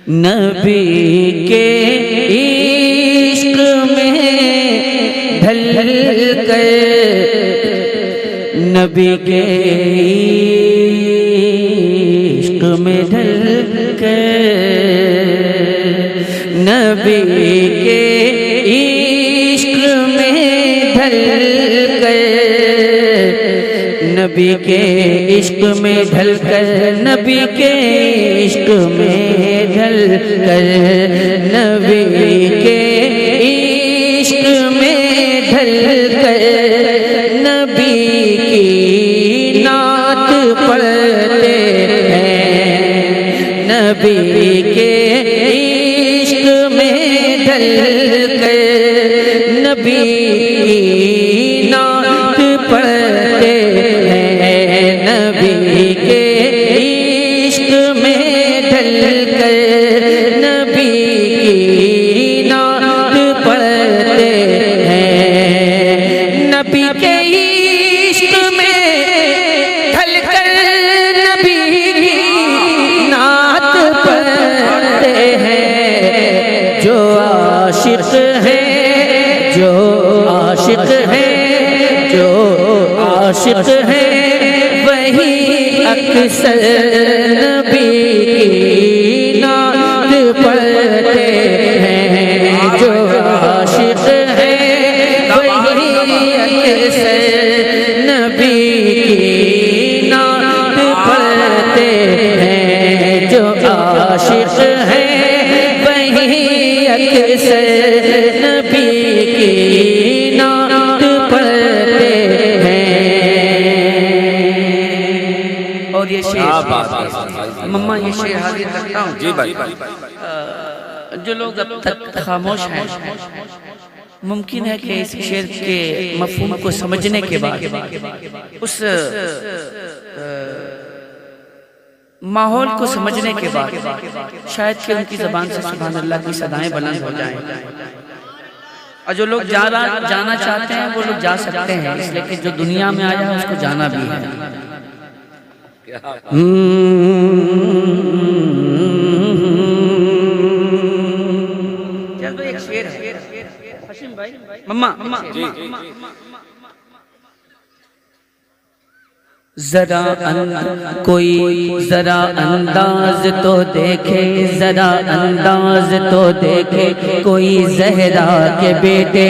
नबी के इश्क में ढल कर, नबी के इश्क में ढल कर, नबी के इश्क में ढल कर, नबी के इश्क में ढल कर, नबी के इश्क में ढल कर, नबी के इश्क में ढल कर, नबी की नात पढ़ते हैं, नबी के इश्क में ढल कर, नबी की नात पढ़ते हैं, नबी के इश्क में ढल कर, नबी की नात पढ़ते हैं, नबी के इश्क में ढल कर, नबी की नात पढ़ते हैं। जो आशिक है, जो आशिक है, जो आशिक है, वही अक्सर नबी की नात पढ़ते हैं। जो आशिक है, वही अक्सर नबी की नात पढ़ते हैं। जो आशिक है, वही अक्सर नबी की नात पढ़ते हैं। और ये शेर, मम्मा ये शेर हाजिर करता हूँ जी भाई। जो लोग अब तक खामोश हैं, मुमकिन है कि इस शेर के मफ़हूम को समझने के बाद उस माहौल को समझने के बाद शायद कि उनकी ज़बान से सुभान अल्लाह की सदाएं बुलंद हो जाएं। और जो लोग जाना चाहते हैं वो लोग जा सकते हैं, इसलिए कि जो दुनिया में आया है उसको जाना भी है। एक शेर है हशीम भाई, मम्मा जरा कोई जरा अंदाज तो देखे, जरा अंदाज तो देखे, कोई जहरा के बेटे।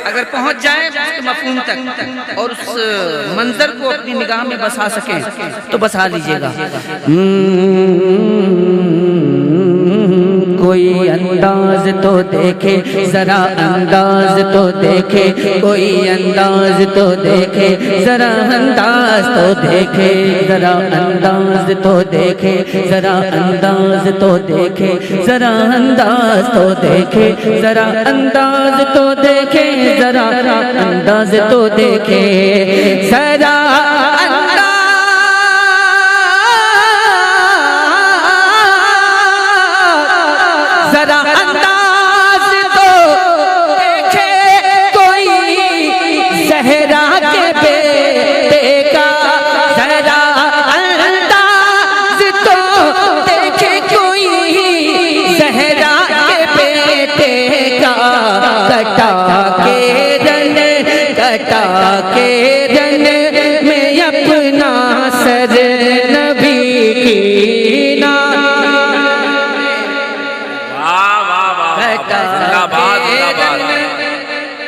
अगर पहुंच जाए उसके मफहूम तक और उस मंजर को अपनी निगाह में बसा सकें तो बसा लीजिएगा। कोई अंदाज तो देखे, जरा अंदाज तो देखे, कोई अंदाज तो देखे, जरा अंदाज तो देखे, जरा अंदाज तो देखे, जरा अंदाज तो देखे, जरा अंदाज तो देखे, जरा अंदाज तो देखे, जरा अंदाज तो देखे, जरा जरा अंदाज तो देखे, कोई जहरा के बेटे का, जरा अंदाज तो देखे, कोई जहरा के बेटे का, कटा के रन, कटा के रन में अपना सर नबी की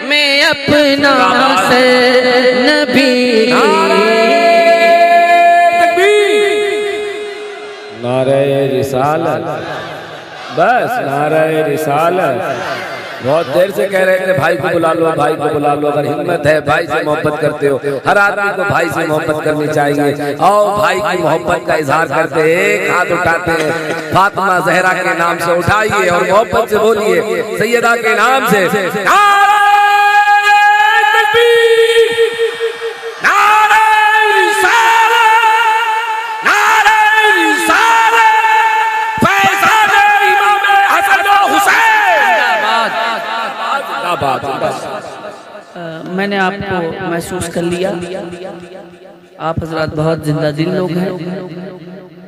में अपना सर नबी। नारे रिसालत, बस नारे रिसालत। बहुत देर से कह रहे थे भाई को बुला लो, भाई को बुला लो। अगर हिम्मत है, भाई से मोहब्बत करते हो, हर आदमी को भाई से मोहब्बत करनी चाहिए। और भाई की मोहब्बत का इजहार करते हैं, एक हाथ उठाते हैं, फातिमा जहरा के नाम से उठाइए और मोहब्बत से बोलिए, सैयदा के नाम से मैंने आपको महसूस कर लिया, आप हजरात बहुत जिंदा दिल लोग हैं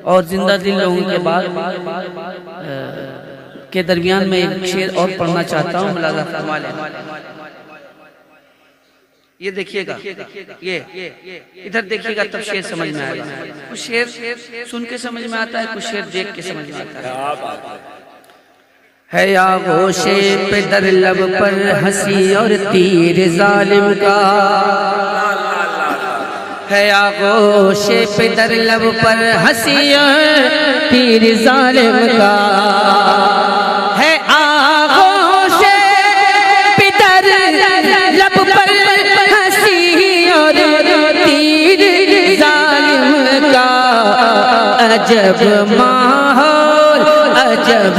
और जिंदा दिल लोगों के बाद के दरमियान में एक शेर और पढ़ना चाहता हूँ, मुलाजा फरमा लें। ये देखिएगा, ये इधर देखिएगा तब शेर समझ में आएगा। कुछ शेर सुन के समझ में आता है, कुछ शेर देख के समझ में आता है। या गोशे पे दर लब पर हंसी और तीर जालिम का, है या गोशे पे दर लब पर हंसी और तीर जालिम का, है आगोशे पे दर लब पर हंसी और तीर जालिम का। अजब माहौल, अजब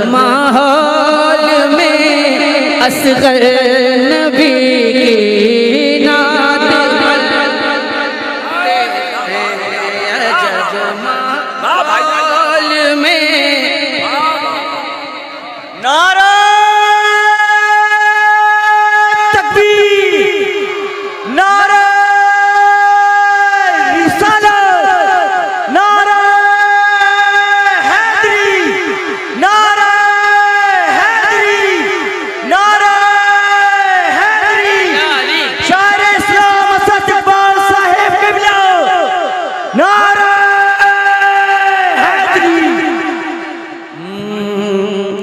माहौल में असगर नबी की नात, अजब माहौल में नारा तकबीर, नारा रिसालत, नारा हैदरी, नारा हैदरी, नारा हैदरी, शायर इस्लाम असद इकबाल साहिब क़िबला, नारा हैदरी।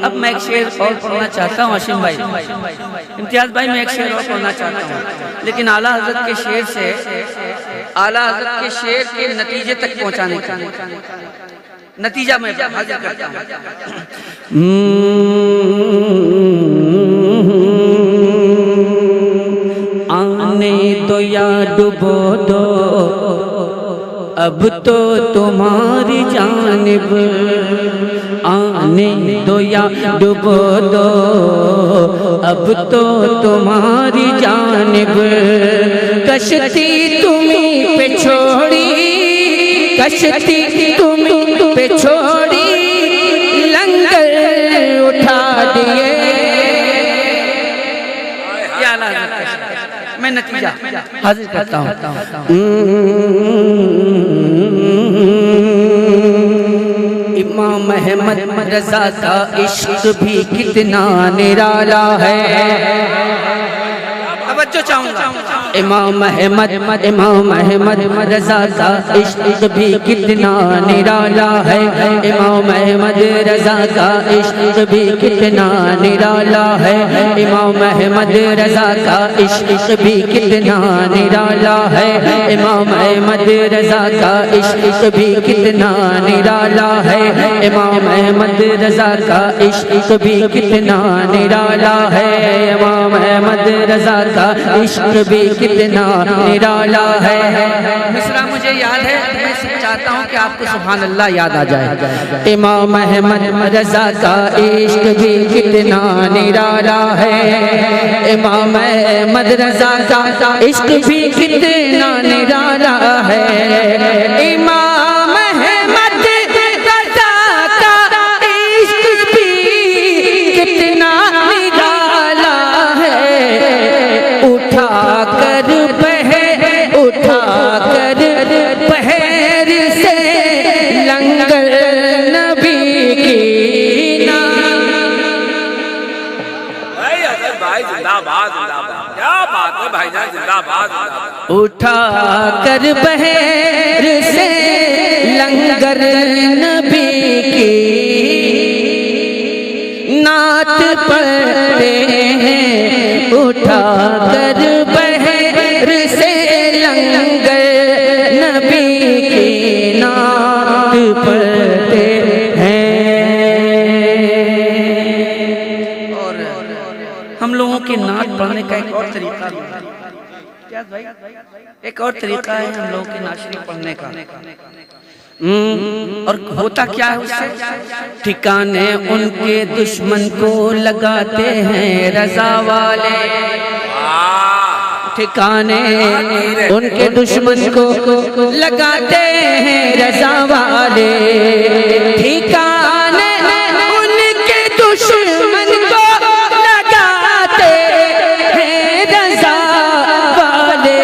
अब मैं एक शेर और पढ़ना चाहता हूँ आशिम भाई, इम्तियाज भाई, मैं एक शेर और पढ़ना चाहता हूँ, लेकिन आला हजरत के शेर से, आला हजरत के शेर के नतीजे तक पहुँचाने का नतीजा मैं हाजिर करता हूँ। आने दो या डुबो दो अब तो तुम्हारी जानिब, आने दो या डुबो दो अब तो तुम्हारी जानिब। कश्ती तुम्हीं पे छोड़ी, कश्ती तुम्हीं पे छोड़ी, लंगर उठा दिए। मैं नतीजा हाजिर करता हूँ। इमाम अहमद रजा का इश्क भी कितना निराला है। तवज्जो चाहूंगा। इमाम अहमद रजा का इश्क भी कितना निराला है। इमाम अहमद रजा का इश्क भी कितना निराला है। इमाम अहमद रजा का इश्क भी कितना निराला है। इमाम अहमद रजा का इश्क भी कितना निराला है। इमाम अहमद रजा का इश्क भी कितना निराला है। इमाम अहमद रजा का इश्क भी कितना निराला है। मिसरा मुझे याद है, मैं चाहता हूँ कि आपको सुभान अल्लाह याद आ जाए। इमाम अहमद रजा का इश्क भी कितना निराला है। इमाम अहमद रजा का इश्क भी कितना निराला है। इमाम अहमद रजा का इश्क भी कितना निराला है। उठा कर पहर से लंगर नबी की भाई जिंदाबाद, जिंदाबाद, क्या बात है भाईजान, जिंदाबाद। उठा कर पहर से लंगर नबी की नात पढ़ते हैं। उठा कर पहर से लंगर नबी की नात पढ़ते हैं। और हम लोगों की नात पढ़ने का एक और तरीका भाई, एक और तरीका है हम लोगों की नात शरीफ पढ़ने का। और होता क्या है उससे? ठिकाने उनके दुश्मन को लगाते हैं रजा वाले। ठिकाने उनके दुश्मन को लगाते हैं रजा वाले। ठिकाने उनके दुश्मन को लगाते हैं रजा वाले।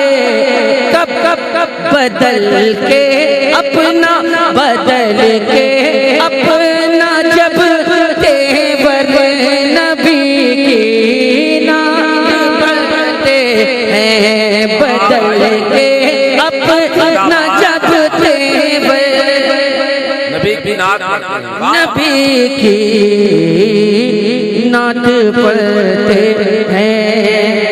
कब कब कब बदल के अपना बदल नात पढ़ते हैं। नबी की नात पढ़ते हैं।